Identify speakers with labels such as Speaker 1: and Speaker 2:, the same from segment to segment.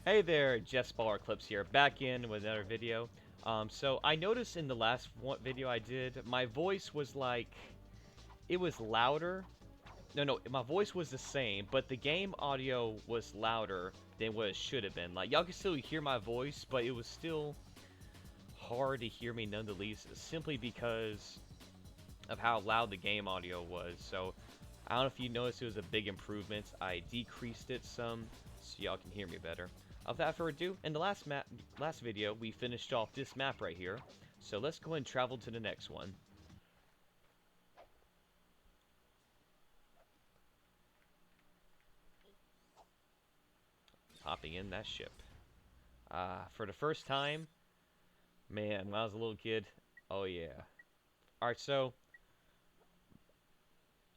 Speaker 1: Hey there, Jess Baller Clips here, back in with another video. So I noticed in the last video I did, my voice was like, it was louder. No, my voice was the same, but the game audio was louder than what it should have been. Like, y'all can still hear my voice, but it was still hard to hear me nonetheless, simply because of how loud the game audio was. So, I don't know if you noticed it was a big improvement. I decreased it some, so y'all can hear me better. Without further ado, in the last video, we finished off this map right here. So let's go ahead and travel to the next one. Hopping in that ship. For the first time, man, when I was a little kid, oh yeah. Alright, so,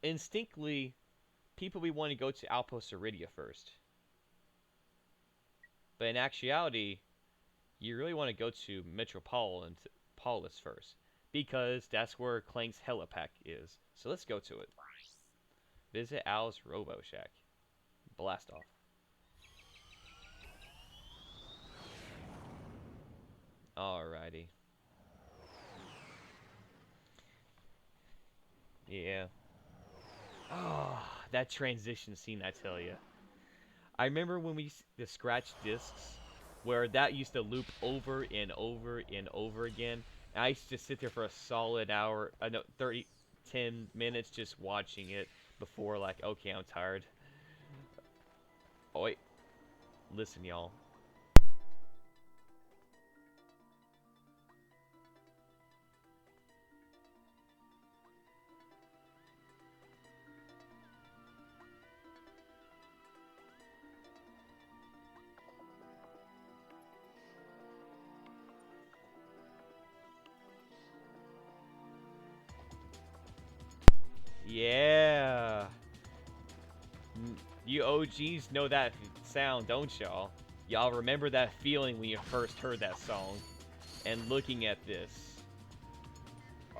Speaker 1: instinctively, people we want to go to Outpost Iridia first. But in actuality, you really want to go to Metropolis first, because that's where Clank's Heli-Pack is. So let's go to it. Visit Al's Robo Shack. Blast off. Alrighty. Yeah. Oh, that transition scene, I tell you. I remember when we the scratch discs, where that used to loop over and over and over again. And I used to sit there for a solid hour, no, 10 minutes just watching it before, like, okay, I'm tired. Oh, wait. Listen, y'all. Yeah. You OGs know that sound, don't y'all? Y'all remember that feeling when you first heard that song. And looking at this.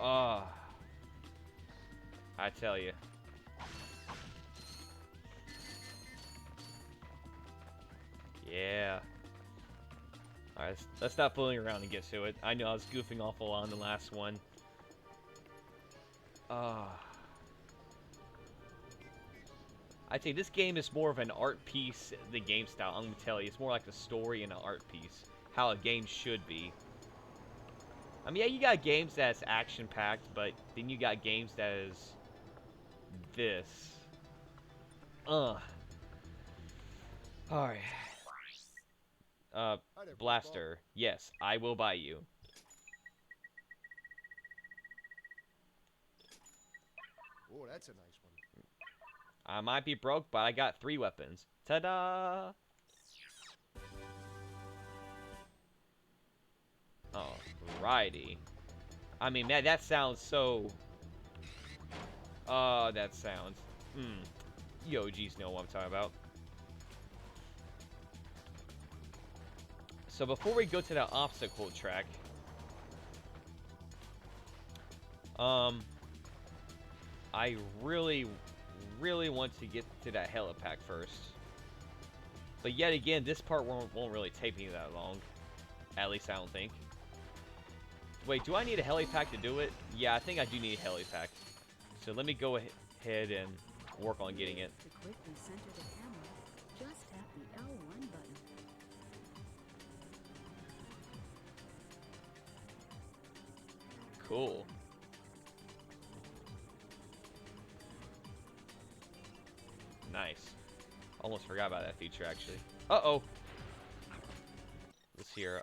Speaker 1: Ah. I tell you. Yeah. Alright, let's stop fooling around and get to it. I know I was goofing off a lot on the last one. I think this game is more of an art piece than game style. I'm gonna tell you, it's more like a story and an art piece. How a game should be. I mean, yeah, you got games that's action-packed, but then you got games that is this. Alright. Blaster. Yes, I will buy you.
Speaker 2: Oh, that's a nice one.
Speaker 1: I might be broke, but I got 3 weapons. Ta-da! Alrighty. I mean, man, that sounds so... that sounds... You OGs know what I'm talking about. So before we go to the obstacle track... I really want to get to that Heli-Pack first. But yet again, this part won't really take me that long. At least I don't think. Wait, do I need a Heli-Pack to do it? Yeah, I think I do need a Heli-Pack. So let me go ahead and work on getting it.
Speaker 3: To quickly center the camera, just tap the L1 button.
Speaker 1: Cool. Nice. Almost forgot about that feature, actually. Uh-oh! Let's hear,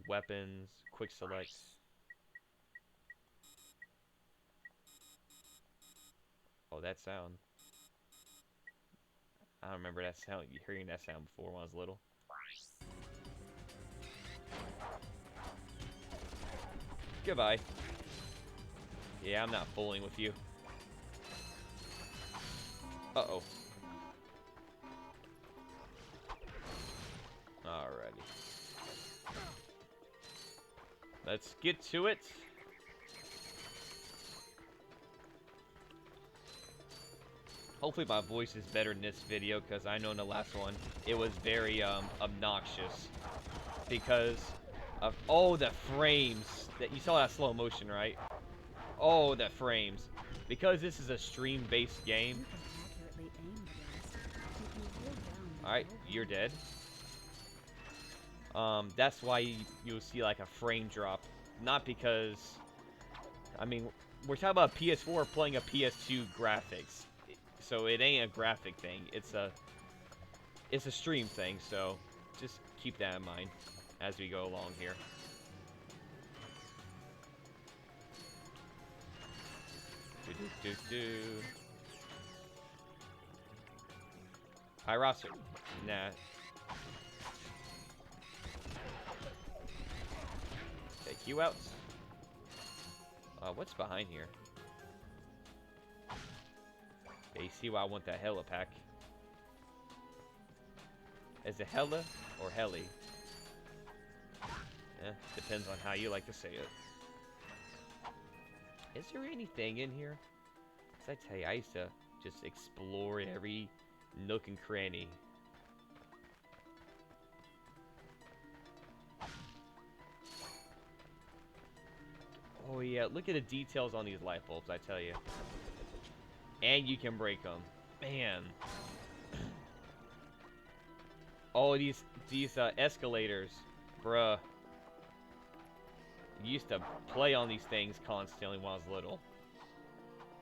Speaker 1: weapons, quick select. Oh, that sound. I don't remember that sound, hearing that sound before when I was little. Goodbye. Yeah, I'm not fooling with you. Uh-oh. Alrighty. Let's get to it. Hopefully my voice is better in this video, because I know in the last one it was very obnoxious because of the frames that you saw. That slow motion, right? Oh, the frames. Because this is a stream-based game.
Speaker 3: You can accurately aim the blast if you hold down the
Speaker 1: Alright,
Speaker 3: L1
Speaker 1: you're dead. That's why you'll see like a frame drop. Not because, I mean, we're talking about PS4 playing a PS2 graphics. So it ain't a graphic thing. It's a stream thing, so just keep that in mind as we go along here. Do. High roster. Nah. Take you out. What's behind here? Yeah, you see why I want that Heli-Pack. Is it Hella or Heli? Depends on how you like to say it. Is there anything in here? 'Cause I tell you, I used to just explore every nook and cranny. Oh yeah, look at the details on these light bulbs, I tell you. And you can break them. Man. Oh, these escalators. Bruh. Used to play on these things constantly when I was little.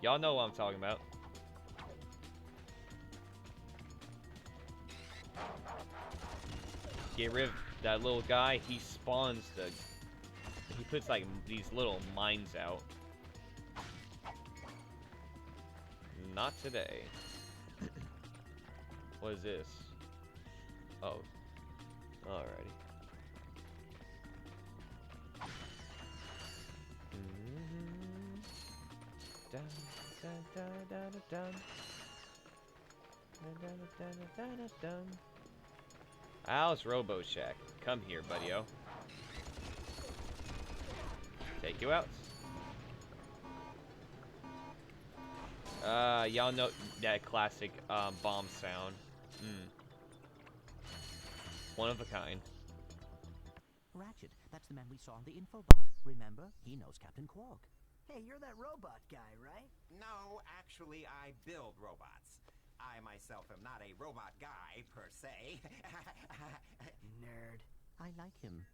Speaker 1: Y'all know what I'm talking about. Get rid of that little guy. He spawns he puts like these little mines out. Not today. What is this? Oh. Alrighty. Dun, dun, dun, dun, dun. Dun, dun, dun, dun, dun, dun. Al's Robo Shack. Come here, buddy-o. Take you out. Y'all know that classic bomb sound. One of a kind.
Speaker 4: Ratchet, that's the man we saw on the infobot. Remember? He knows Captain Quark.
Speaker 5: Hey, you're that robot guy, right?
Speaker 6: No, actually, I build robots. I myself am not a robot guy, per se.
Speaker 5: Nerd.
Speaker 4: I like him.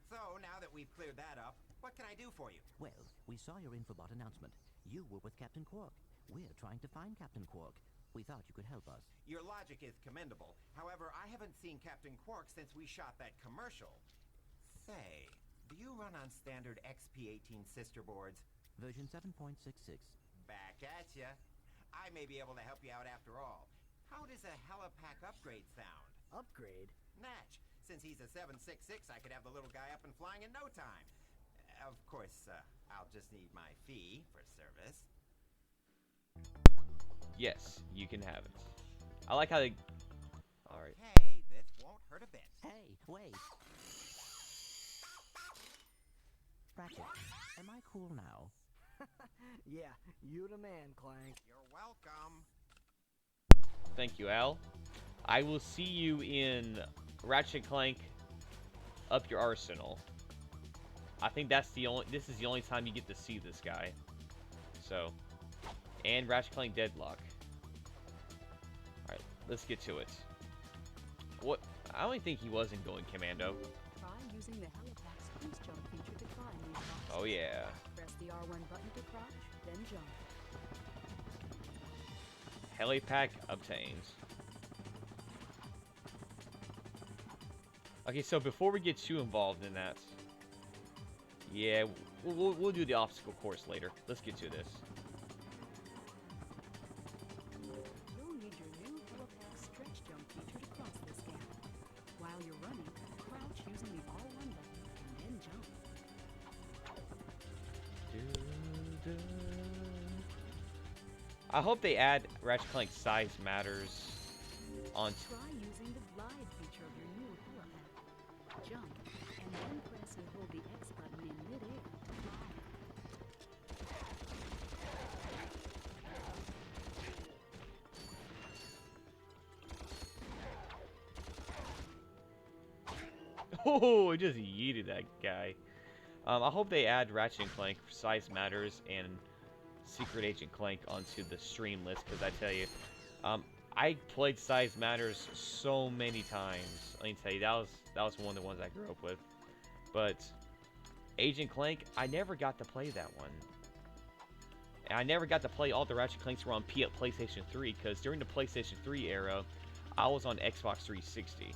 Speaker 6: So, now that we've cleared that up, what can I do for you?
Speaker 4: Well, we saw your infobot announcement. You were with Captain Quark. We're trying to find Captain Quark. We thought you could help us.
Speaker 6: Your logic is commendable. However, I haven't seen Captain Quark since we shot that commercial. Say, do you run on standard XP18 sister boards?
Speaker 4: Version 7.66.
Speaker 6: Back at ya. I may be able to help you out after all. How does a Heli-Pack upgrade sound?
Speaker 5: Upgrade?
Speaker 6: Natch. Since he's a 766, I could have the little guy up and flying in no time. Of course, I'll just need my fee for service.
Speaker 1: Yes, you can have it. I like how they... Alright.
Speaker 6: Hey, this won't hurt a bit.
Speaker 4: Hey, wait. Ratchet, am I cool now?
Speaker 5: Yeah, you the man, Clank.
Speaker 6: You're welcome.
Speaker 1: Thank you, Al. I will see you in Ratchet and Clank Up Your Arsenal. I think that's the only... This is the only time you get to see this guy. So... And Ratchet and Clank Deadlock. Alright, let's get to it. What? I don't think he wasn't going commando.
Speaker 3: Try using the Heli-Pack's cruise jump feature to climb these rocks.
Speaker 1: Oh yeah.
Speaker 3: Press the R1 button to crouch, then jump.
Speaker 1: Heli-Pack obtains. Okay, so before we get too involved in that, yeah, we'll do the obstacle course later. Let's get to this.
Speaker 3: You'll need your new Heli-Pack stretch jump feature to cross this gap. While you're running, crouch using the R1 button, and then jump.
Speaker 1: I hope they add Ratchet Clank size matters on.
Speaker 3: Try using the glide feature of your new Heli-Pack. Jump, and then press and hold the X button in midair to fly.
Speaker 1: Oh, it just yeeted that guy. I hope they add Ratchet and Clank, Size Matters, and Secret Agent Clank onto the stream list, because I tell you, I played Size Matters so many times. Let me tell you, that was one of the ones I grew up with. But Agent Clank, I never got to play that one. And I never got to play all the Ratchet Clanks were on PlayStation 3, because during the PlayStation 3 era, I was on Xbox 360.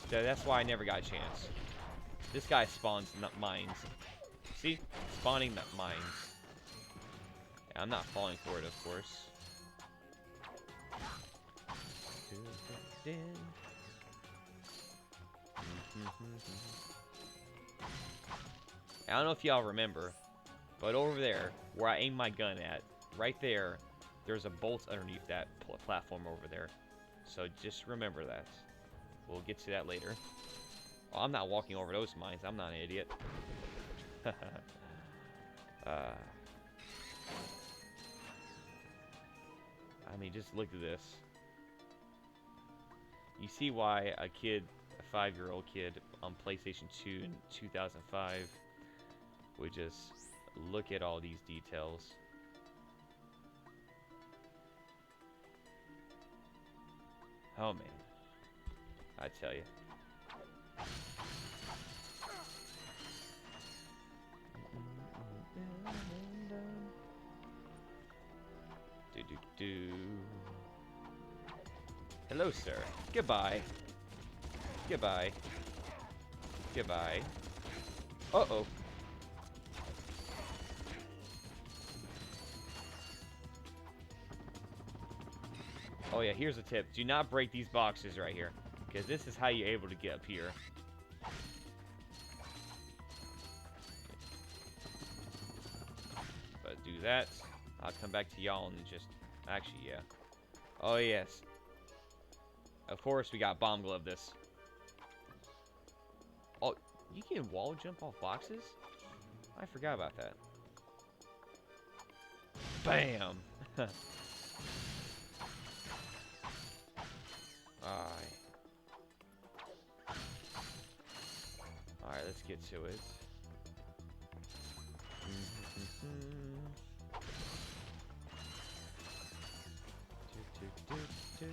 Speaker 1: So that's why I never got a chance. This guy spawns mines. See? Spawning mines. Yeah, I'm not falling for it, of course. I don't know if y'all remember, but over there, where I aim my gun at, right there, there's a bolt underneath that platform over there. So just remember that. We'll get to that later. Oh, I'm not walking over those mines. I'm not an idiot. I mean, just look at this. You see why a kid, a 5-year-old kid on PlayStation 2 in 2005 would just look at all these details. Oh man, I tell you. Do. Hello, sir. Goodbye. Goodbye. Goodbye. Uh-oh. Oh yeah, here's a tip. Do not break these boxes right here, because this is how you're able to get up here. But do that. I'll come back to y'all and just... Actually, yeah. Oh, yes. Of course, we got Bomb Glove this. Oh, you can wall jump off boxes? I forgot about that. Bam! Alright, let's get to it. Do.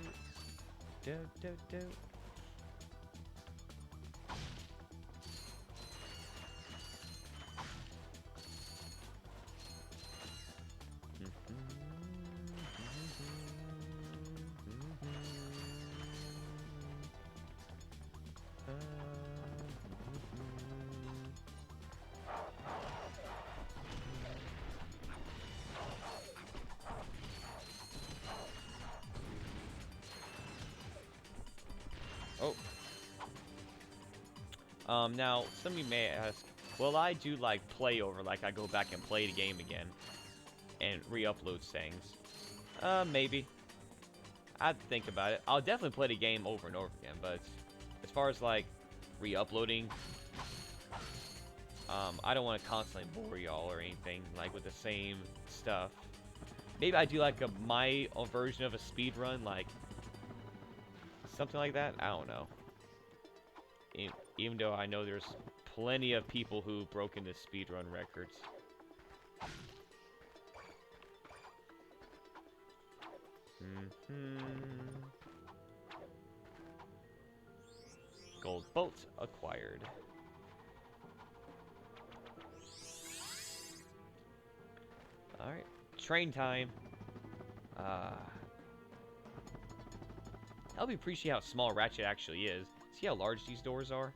Speaker 1: Now, some of you may ask, well, I do, like, play over, like, I go back and play the game again and re-upload things. Maybe. I'd think about it. I'll definitely play the game over and over again, but as far as, like, re-uploading, I don't want to constantly bore y'all or anything, like, with the same stuff. Maybe I do, like, my own version of a speed run, like, something like that. I don't know. Even though I know there's plenty of people who've broken the speedrun records. Gold bolt acquired. Alright, train time. Help me appreciate how small Ratchet actually is. See how large these doors are?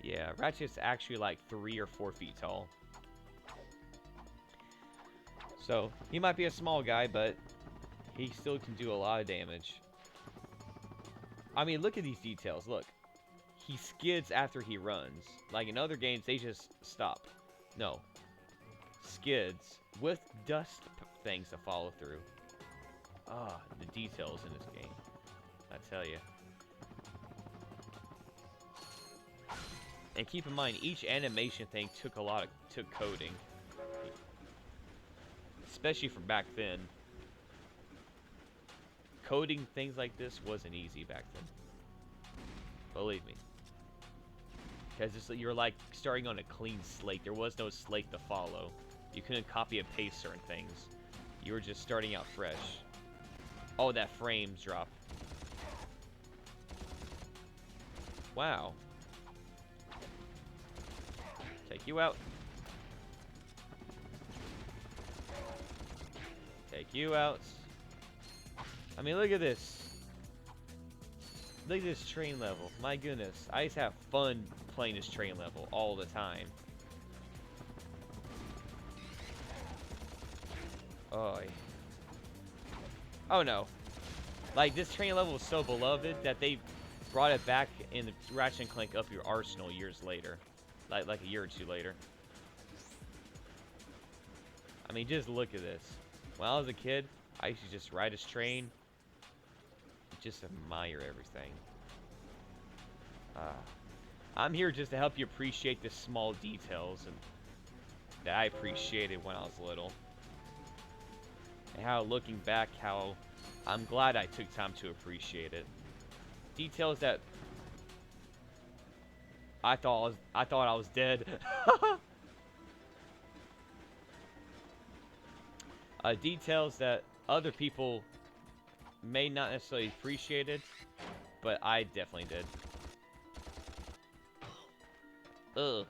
Speaker 1: Yeah, Ratchet's actually like 3 or 4 feet tall. So, he might be a small guy, but he still can do a lot of damage. I mean, look at these details. Look. He skids after he runs. Like in other games, they just stop. No. Skids with dust things to follow through. Ah, the details in this game. I tell you. And keep in mind, each animation thing took coding. Especially from back then. Coding things like this wasn't easy back then. Believe me. Because you're like starting on a clean slate. There was no slate to follow. You couldn't copy and paste certain things. You were just starting out fresh. Oh, that frames drop. Wow. Take you out. Take you out. I mean, look at this. Look at this train level. My goodness. I used to have fun playing this train level all the time. Oh. Oh no. Like, this train level was so beloved that they brought it back in the Ratchet and Clank Up Your Arsenal years later. Like a year or two later. I mean, just look at this. When I was a kid, I used to just ride this train. Just admire everything. I'm here just to help you appreciate the small details and that I appreciated when I was little. And how, looking back, how I'm glad I took time to appreciate it. Details that I thought I was dead. Details that other people may not necessarily appreciate it, but I definitely did. Ugh.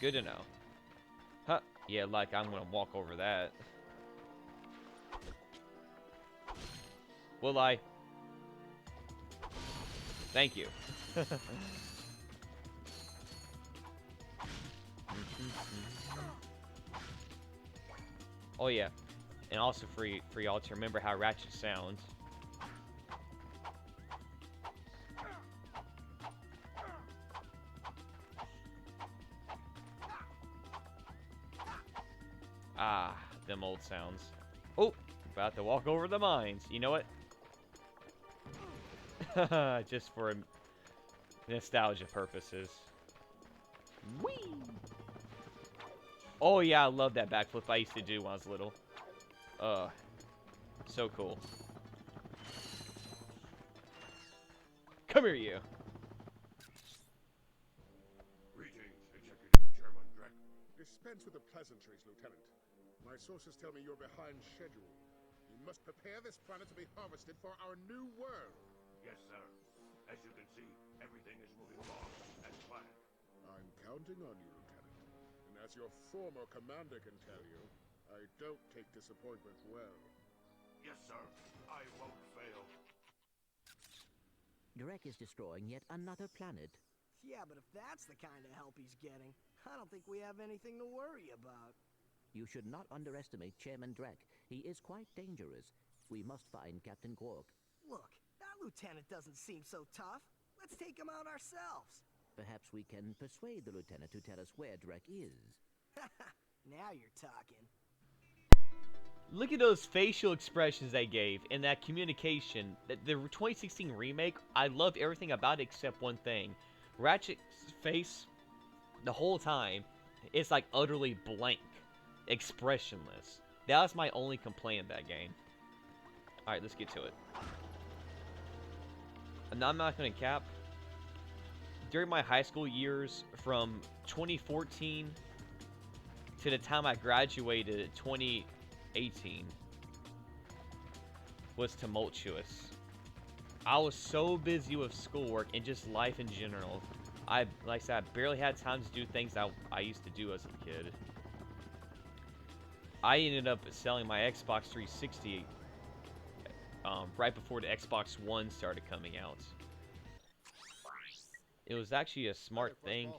Speaker 1: Good to know. Huh. Yeah, like I'm gonna walk over that. Will I? Thank you. Oh yeah. And also for y'all to remember how Ratchet sounds. Ah, them old sounds. Oh, about to walk over the mines. You know what? Just for nostalgia purposes. Whee! Oh yeah, I love that backflip I used to do when I was little. So cool. Come here, you.
Speaker 2: Greetings, Executive Chairman Drek. Dispense with the pleasantries, Lieutenant. My sources tell me you're behind schedule. You must prepare this planet to be harvested for our new world.
Speaker 7: Yes, sir. As you can see, everything is moving along as planned.
Speaker 2: I'm counting on you, Lieutenant. And as your former commander can tell you, I don't take disappointment well.
Speaker 7: Yes, sir. I won't fail.
Speaker 4: Drek is destroying yet another planet.
Speaker 5: Yeah, but if that's the kind of help he's getting, I don't think we have anything to worry about.
Speaker 4: You should not underestimate Chairman Drek. He is quite dangerous. We must find Captain Quark.
Speaker 5: Look, that lieutenant doesn't seem so tough. Let's take him out ourselves.
Speaker 4: Perhaps we can persuade the lieutenant to tell us where Drek is.
Speaker 5: Now you're talking.
Speaker 1: Look at those facial expressions they gave in that communication. The 2016 remake, I loved everything about it except one thing. Ratchet's face, the whole time, it's like utterly blank. Expressionless. That was my only complaint in that game. Alright, let's get to it. And I'm not going to cap. During my high school years, from 2014 to the time I graduated in 2018, was tumultuous. I was so busy with schoolwork and just life in general. Like I said, I barely had time to do things I used to do as a kid. I ended up selling my Xbox 360 right before the Xbox One started coming out. It was actually a smart thing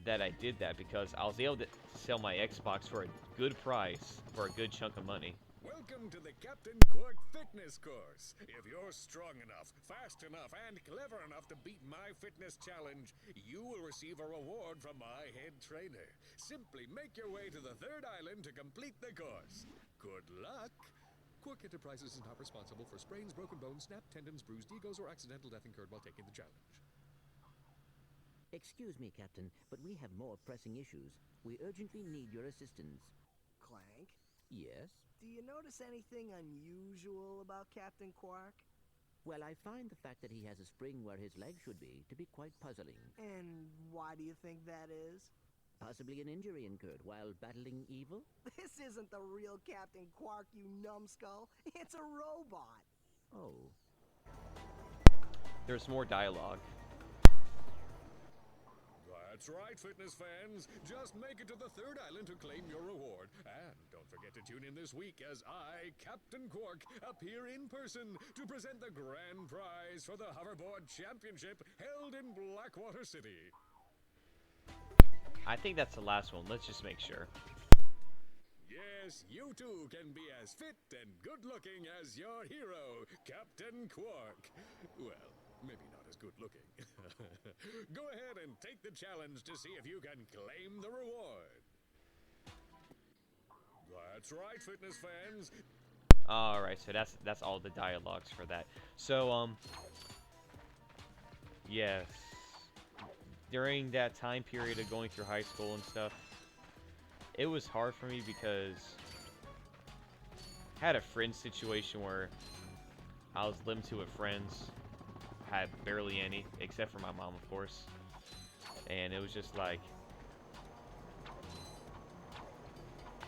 Speaker 1: that I did that because I was able to sell my Xbox for a good price for a good chunk of money.
Speaker 8: Welcome to the Captain Quark Fitness Course. If you're strong enough, fast enough, and clever enough to beat my fitness challenge, you will receive a reward from my head trainer. Simply make your way to the third island to complete the course. Good luck. Quark Enterprises is not responsible for sprains, broken bones, snapped tendons, bruised egos, or accidental death incurred while taking the challenge.
Speaker 4: Excuse me, Captain, but we have more pressing issues. We urgently need your assistance.
Speaker 5: Clank,
Speaker 4: Yes?
Speaker 5: do you notice anything unusual about Captain Quark?
Speaker 4: Well, I find the fact that he has a spring where his leg should be to be quite puzzling.
Speaker 5: And why do you think that is?
Speaker 4: Possibly an injury incurred while battling evil?
Speaker 5: This isn't the real Captain Quark, you numbskull. It's a robot.
Speaker 4: Oh.
Speaker 1: There's more dialogue.
Speaker 8: That's right, fitness fans. Just make it to the third island to claim your reward. And don't forget to tune in this week as I, Captain Quark, appear in person to present the grand prize for the Hoverboard Championship held in Blackwater City.
Speaker 1: I think that's the last one. Let's just make sure.
Speaker 8: Yes, you too can be as fit and good-looking as your hero, Captain Quark. Well, maybe not as good-looking. Go ahead and take the challenge to see if you can claim the reward. That's right, fitness fans.
Speaker 1: All right, so that's all the dialogues for that. So yes, during that time period of going through high school and stuff, it was hard for me because I had a friend situation where I was limited with friends. Had barely any, except for my mom, of course. And it was just like,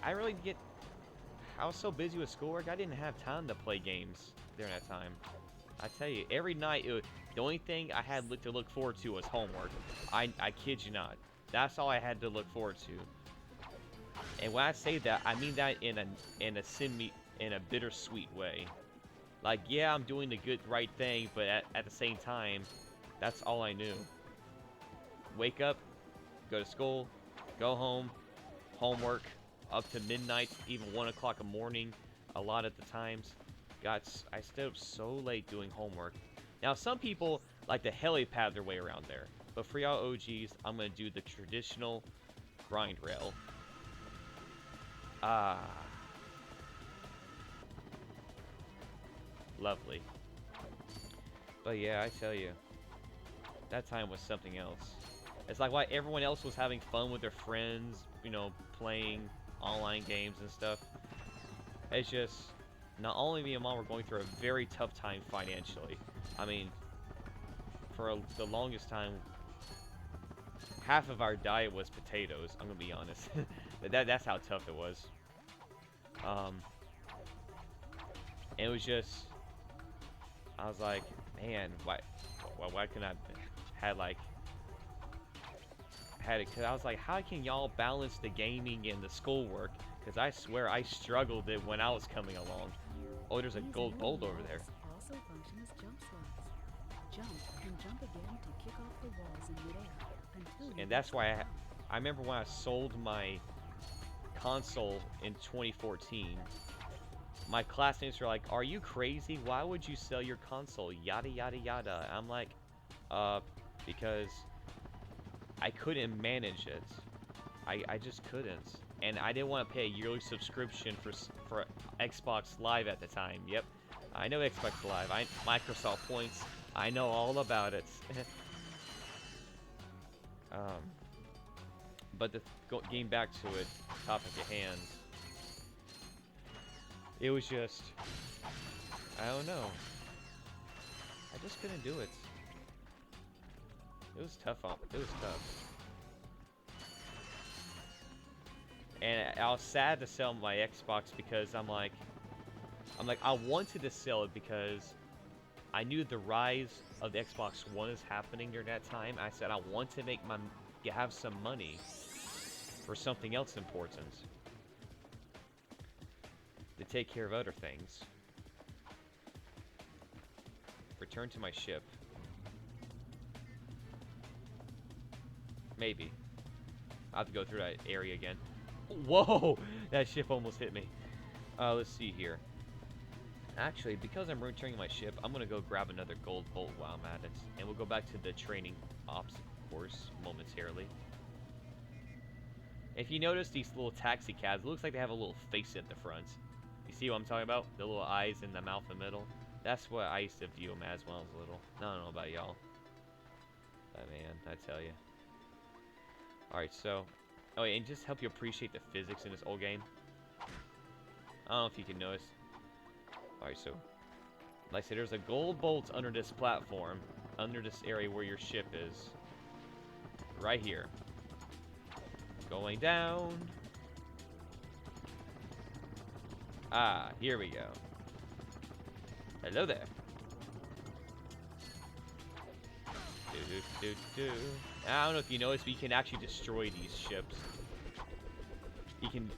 Speaker 1: I was so busy with schoolwork, I didn't have time to play games during that time. I tell you, every night, the only thing I had to look forward to was homework. I kid you not. That's all I had to look forward to. And when I say that, I mean that in a bittersweet way. Like, yeah, I'm doing the right thing, but at the same time, that's all I knew. Wake up, go to school, go home, homework, up to midnight, even 1 o'clock in the morning, a lot of the times. I stayed up so late doing homework. Now, some people like to heli-pad their way around there, but for y'all OGs, I'm going to do the traditional grind rail. Lovely. But yeah, I tell you, that time was something else. It's like why everyone else was having fun with their friends, you know, playing online games and stuff. It's just, not only me and Mom were going through a very tough time financially. I mean, for the longest time, half of our diet was potatoes, I'm gonna be honest. That's how tough it was. And it was just, I was like, man, why couldn't I had it? Because I was like, how can y'all balance the gaming and the schoolwork? Because I swear I struggled it when I was coming along. Oh, there's a
Speaker 3: These
Speaker 1: gold
Speaker 3: new
Speaker 1: bolt over there.
Speaker 3: walls also function as jump slots. Jump and jump again to kick off the walls in midair until you
Speaker 1: And that's
Speaker 3: reach
Speaker 1: why
Speaker 3: the top.
Speaker 1: I remember when I sold my console in 2014. My classmates were like, "Are you crazy? Why would you sell your console? Yada yada yada." I'm like, because I couldn't manage it. I just couldn't, and I didn't want to pay a yearly subscription for Xbox Live at the time. Yep, I know Xbox Live. Microsoft Points. I know all about it. But getting back to it, topic at hand. It was just, I don't know. I just couldn't do it. It was tough. It was tough. And I was sad to sell my Xbox because I'm like, I wanted to sell it because I knew the rise of the Xbox One is happening during that time. I said I want to have some money for something else important. To take care of other things. Return to my ship. Maybe. I'll have to go through that area again. Whoa! That ship almost hit me. Let's see here. Actually, because I'm returning my ship, I'm gonna go grab another gold bolt while I'm at it. And we'll go back to the training ops course momentarily. If you notice these little taxi cabs, it looks like they have a little face at the front. You see what I'm talking about? The little eyes in the mouth in the middle. That's what I used to view them as when I was little. I don't know about y'all. But man, I tell you. Alright, so... Oh, and just help you appreciate the physics in this old game. I don't know if you can notice. Alright, so... Like I said, there's a gold bolt under this platform, under this area where your ship is. Right here. Going down. Ah, here we go. Hello there. I don't know if you noticed, but you can actually destroy these ships. You can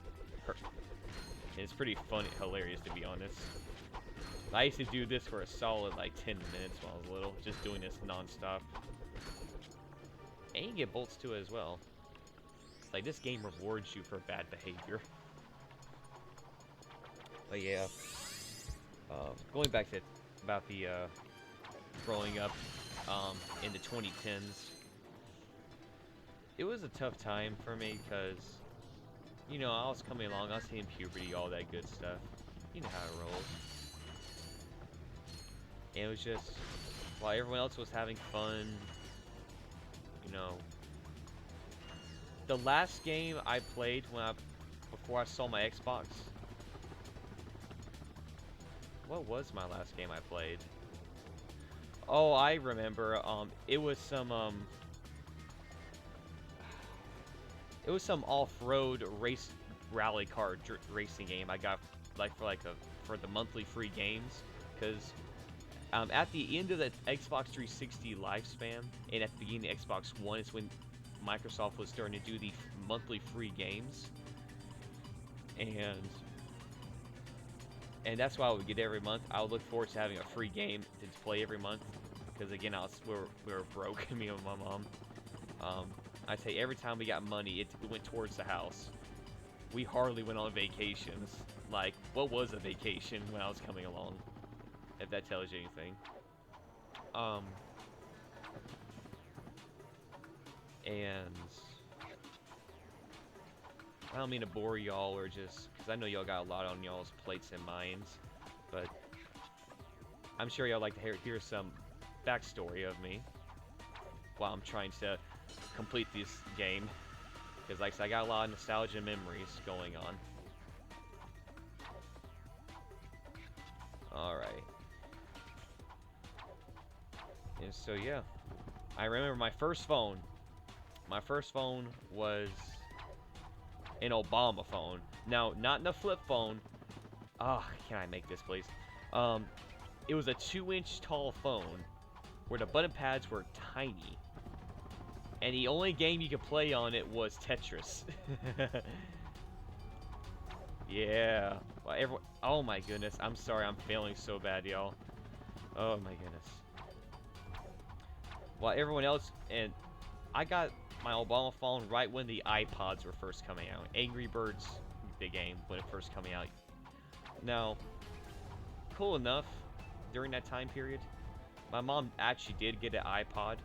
Speaker 1: hurt. It's pretty funny, hilarious to be honest. I used to do this for a solid like 10 minutes when I was little, just doing this non-stop. And you get bolts to it as well. Like, this game rewards you for bad behavior. But yeah, going back to about the growing up in the 2010s, it was a tough time for me because, you know, I was coming along, I was hitting puberty, all that good stuff. You know how it rolls. And it was just, while everyone else was having fun, you know, the last game I played before I saw my Xbox. What was my last game I played? Oh, I remember. It was some off-road rally car racing game I got for the monthly free games, because at the end of the Xbox 360 lifespan and at the beginning of Xbox One is when Microsoft was starting to do the monthly free games, and that's why I would get every month. I would look forward to having a free game to play every month, because again, we were broke, me and my mom. I'd say every time we got money, it went towards the house. We hardly went on vacations. Like, what was a vacation when I was coming along? If that tells you anything. And I don't mean to bore y'all, or just because I know y'all got a lot on y'all's plates and minds, but I'm sure y'all like to hear some backstory of me while I'm trying to complete this game, because like I said, I got a lot of nostalgia memories going on. Alright. And so yeah, I remember my first phone. My first phone was an Obama phone. Now, not in a flip phone. Ah, can I make this, please? It was a 2-inch tall phone where the button pads were tiny. And the only game you could play on it was Tetris. Yeah. Well, oh my goodness. I'm sorry. I'm failing so bad, y'all. Oh my goodness. While everyone else, and I got my Obama phone right when the iPods were first coming out. Angry Birds, the game, when it first coming out. Now, cool enough, during that time period, my mom actually did get an iPod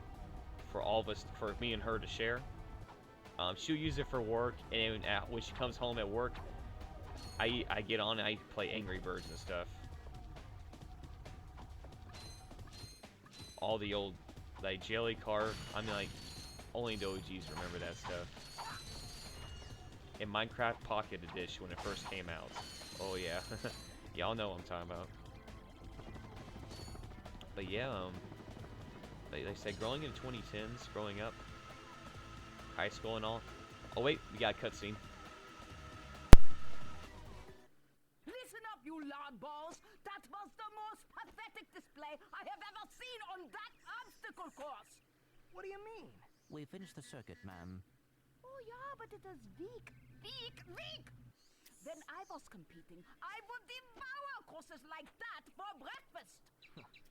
Speaker 1: for all of us, for me and her to share. She'll use it for work, and when she comes home at work, I get on and I play Angry Birds and stuff. All the old, like, Jelly Car, I mean, like, only the OGs remember that stuff. And Minecraft Pocket Edition when it first came out. Oh yeah, y'all know what I'm talking about. But yeah, like I said, growing in 2010s, growing up, high school and all. Oh wait, we got a cutscene.
Speaker 3: Listen up, you loudballs! That was the most pathetic display I have ever seen on that obstacle course!
Speaker 5: What do you mean?
Speaker 4: We finished the circuit, ma'am.
Speaker 3: Oh yeah, but it is weak. When I was competing, I would devour courses like that for breakfast.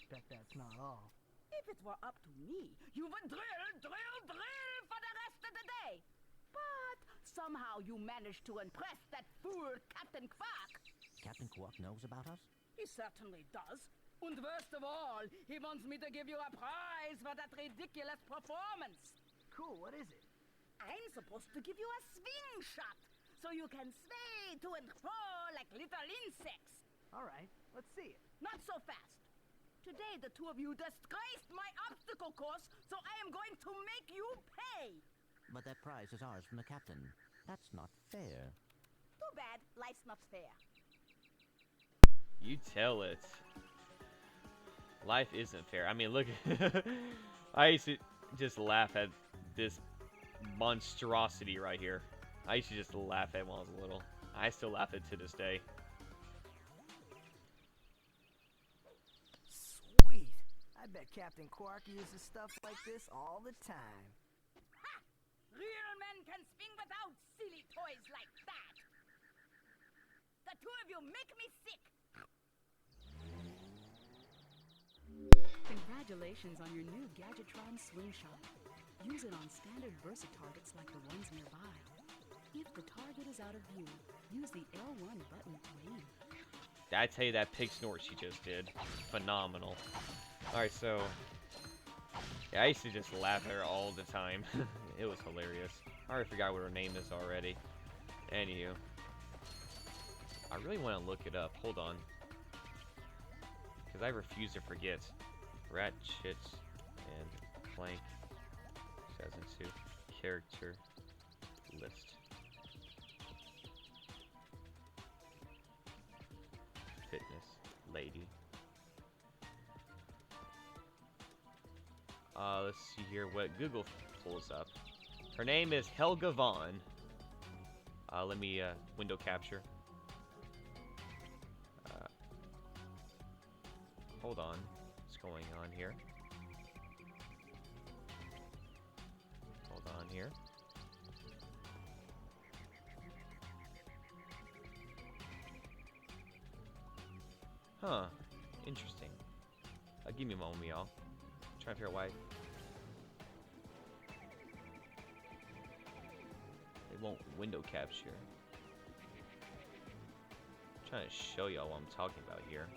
Speaker 5: Bet that's not all.
Speaker 3: If it were up to me, you would drill for the rest of the day. But somehow you managed to impress that fool Captain Quark.
Speaker 4: Captain Quark knows about us?
Speaker 3: He certainly does. And worst of all, he wants me to give you a prize for that ridiculous performance.
Speaker 5: Cool, what is it?
Speaker 3: I'm supposed to give you a swing shot, so you can sway to and fro like little insects.
Speaker 5: All right, let's see it.
Speaker 3: Not so fast. Today, the two of you disgraced my obstacle course, so I am going to make you pay.
Speaker 4: But that prize is ours from the captain. That's not fair.
Speaker 3: Too bad, life's not fair.
Speaker 1: You tell it. Life isn't fair. I mean, look. I used to just laugh at this monstrosity right here. I used to just laugh at when I was little. I still laugh at it to this day.
Speaker 5: Sweet. I bet Captain Quark uses stuff like this all the time.
Speaker 3: Ha! Real men can swing without silly toys like that. The two of you make me sick.
Speaker 9: Congratulations on your new Gadgetron Swing Shot. Use it on standard Versa targets like the ones nearby. If the target is out of view, use the L1 button to aim.
Speaker 1: I tell you, that pig snort she just did, phenomenal. Alright, so yeah, I used to just laugh at her all the time. It was hilarious. I already forgot what her name is already. Anywho, I really want to look it up. Hold on, because I refuse to forget. Ratchet and Clank 2002 character list. Fitness lady. Let's see here what Google pulls up. Her name is Helga Vaughn. Let me window capture. Hold on. What's going on here? Hold on here. Huh. Interesting. Give me a moment, y'all. Trying to figure out why they won't window capture. I'm trying to show y'all what I'm talking about here.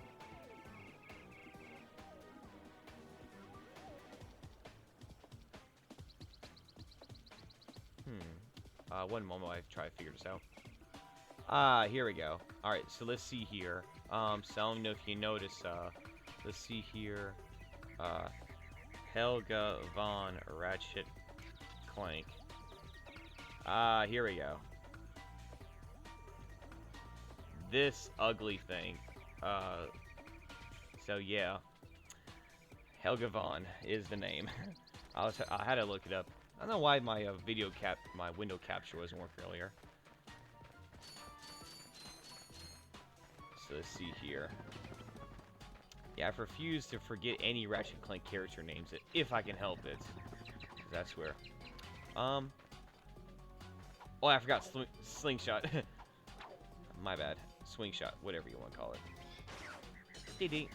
Speaker 1: One moment while I try to figure this out. Here we go. Alright, so let's see here. So I don't know if you notice, let's see here. Helga Von Ratchet Clank. Here we go. This ugly thing. So yeah. Helga Von is the name. I had to look it up. I don't know why my my window capture wasn't working earlier. So let's see here. Yeah, I've refused to forget any Ratchet and Clank character names if I can help it. 'Cause that's where. Oh, I forgot slingshot. My bad. Swing shot, whatever you want to call it. Dee-dee.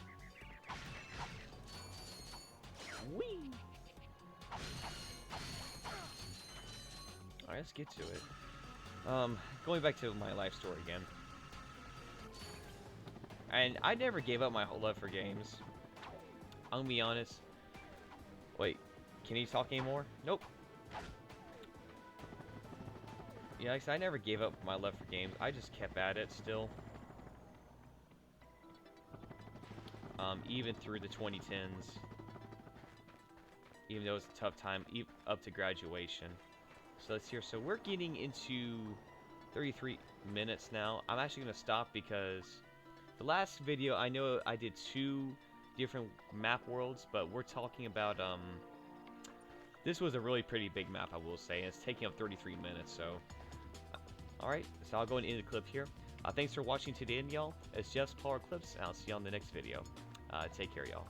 Speaker 1: Whee! Alright, let's get to it. Going back to my life story again. And I never gave up my whole love for games. I'm gonna be honest. Wait, can he talk anymore? Nope. Yeah, like I said, I never gave up my love for games. I just kept at it still. Even through the 2010s. Even though it's a tough time, up to graduation. So let's hear. So we're getting into 33 minutes now. I'm actually going to stop because the last video, I know I did 2 different map worlds, but we're talking about, this was a really pretty big map, I will say, and it's taking up 33 minutes, so. Alright, so I'll go and end the clip here. Thanks for watching today, y'all. It's Jeff's Power Clips, and I'll see you on the next video. Take care, y'all.